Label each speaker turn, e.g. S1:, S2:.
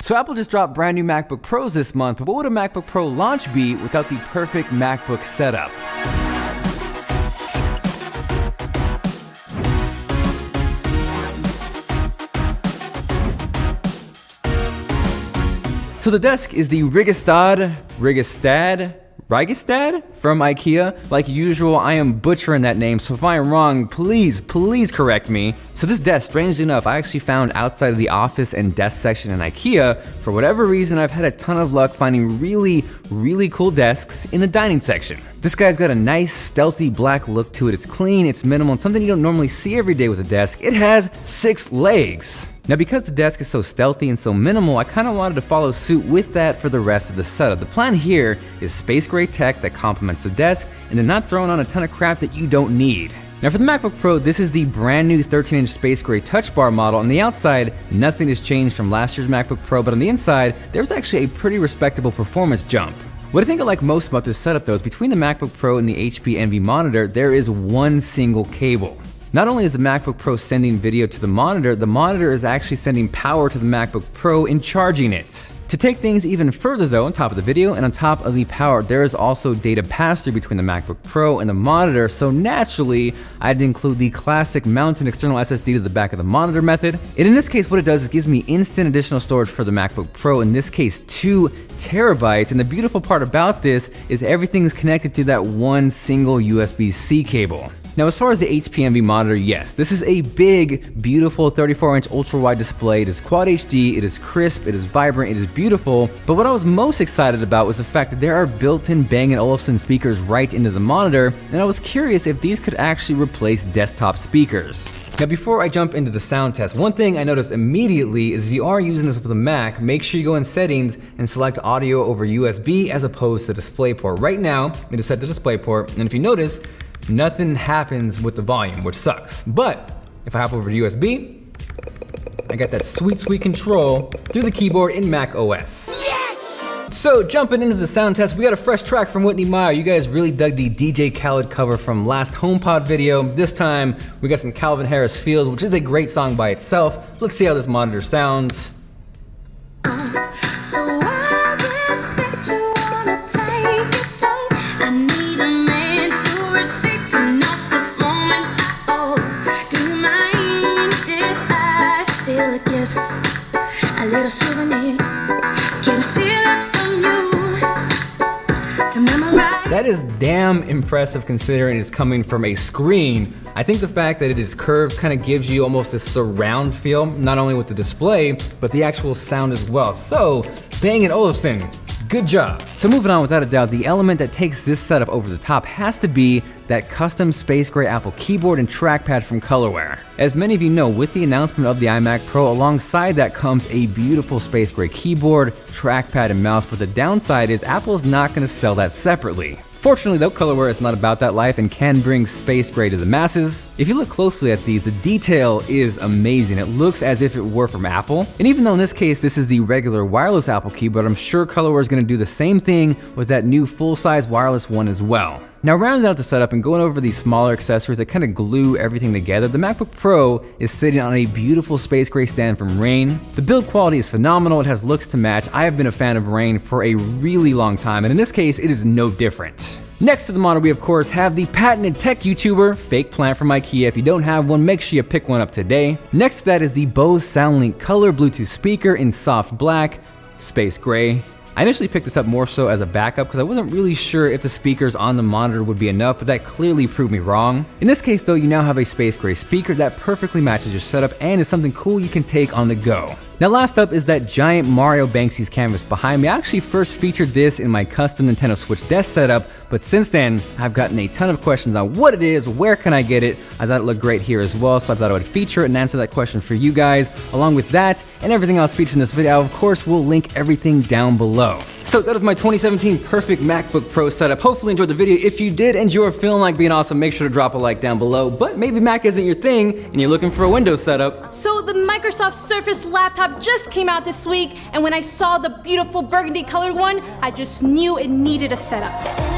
S1: So Apple just dropped brand new MacBook Pros this month, but what would a MacBook Pro launch be without the perfect MacBook setup? So the desk is the Rigastad from IKEA. Like usual, I am butchering that name, so if I am wrong, please correct me. So this desk, strangely enough, I actually found outside of the office and desk section in IKEA. For whatever reason, I've had a ton of luck finding really cool desks in the dining section. This guy's got a nice, stealthy black look to it. It's clean, it's minimal, and something you don't normally see every day with a desk. It has 6 legs. Now because the desk is so stealthy and so minimal, I kind of wanted to follow suit with that for the rest of the setup. The plan here is space gray tech that complements the desk and then not throwing on a ton of crap that you don't need. Now for the MacBook Pro, this is the brand new 13-inch space gray touch bar model. On the outside, nothing has changed from last year's MacBook Pro, but on the inside, there's actually a pretty respectable performance jump. What I think I like most about this setup though is between the MacBook Pro and the HP Envy monitor, there is one single cable. Not only is the MacBook Pro sending video to the monitor is actually sending power to the MacBook Pro and charging it. To take things even further though, on top of the video and on top of the power, there is also data pass-through between the MacBook Pro and the monitor, so naturally, I had to include the classic mount an external SSD to the back of the monitor method. And in this case, what it does is it gives me instant additional storage for the MacBook Pro, in this case 2 terabytes, and the beautiful part about this is everything is connected to that one single USB-C cable. Now as far as the HP Envy monitor, yes, this is a big, beautiful 34-inch ultra-wide display. It is Quad HD, it is crisp, it is vibrant, it is beautiful, but what I was most excited about was the fact that there are built-in Bang & Olufsen speakers right into the monitor, and I was curious if these could actually replace desktop speakers. Now before I jump into the sound test, one thing I noticed immediately is if you are using this with a Mac, make sure you go in settings and select audio over USB as opposed to DisplayPort. Right now, it is set to DisplayPort, and if you notice, nothing happens with the volume, which sucks. But if I hop over to USB, I got that sweet control through the keyboard in Mac OS. Yes! So jumping into the sound test, we got a fresh track from Whitney Meyer. You guys really dug the DJ Khaled cover from last HomePod video. This time, we got some Calvin Harris Fields, which is a great song by itself. Let's see how this monitor sounds.
S2: A little souvenir. Can I steal it from you to memorize?
S1: That is damn impressive considering it is coming from a screen. I think the fact that it is curved kind of gives you almost a surround feel, not only with the display, but the actual sound as well. So, Bang & Olufsen, good job. So moving on, without a doubt, the element that takes this setup over the top has to be that custom space gray Apple keyboard and trackpad from Colorware. As many of you know, with the announcement of the iMac Pro, alongside that comes a beautiful space gray keyboard, trackpad, and mouse, but the downside is Apple is not going to sell that separately. Fortunately though, Colorware is not about that life and can bring space gray to the masses. If you look closely at these, the detail is amazing. It looks as if it were from Apple. And even though in this case, this is the regular wireless Apple keyboard, I'm sure Colorware is going to do the same thing with that new full-size wireless one as well. Now rounding out the setup and going over these smaller accessories that kind of glue everything together, the MacBook Pro is sitting on a beautiful space gray stand from Rain. The build quality is phenomenal, it has looks to match. I have been a fan of Rain for a really long time, and in this case, it is no different. Next to the monitor, we of course have the patented tech YouTuber, Fake Plant from IKEA. If you don't have one, make sure you pick one up today. Next to that is the Bose SoundLink Color Bluetooth speaker in soft black, space gray. I initially picked this up more so as a backup because I wasn't really sure if the speakers on the monitor would be enough, but that clearly proved me wrong. In this case though, you now have a space gray speaker that perfectly matches your setup and is something cool you can take on the go. Now last up is that giant Mario Banksy's canvas behind me. I actually first featured this in my custom Nintendo Switch desk setup, but since then I've gotten a ton of questions on what it is, where can I get it. I thought it looked great here as well, so I thought I would feature it and answer that question for you guys. Along with that and everything else featured in this video, of course we'll link everything down below. So that is my 2017 perfect MacBook Pro setup. Hopefully you enjoyed the video. If you did and you're feeling like being awesome, make sure to drop a like down below. But maybe Mac isn't your thing and you're looking for a Windows setup.
S3: So the Microsoft Surface laptop just came out this week, and when I saw the beautiful burgundy colored one, I just knew it needed a setup.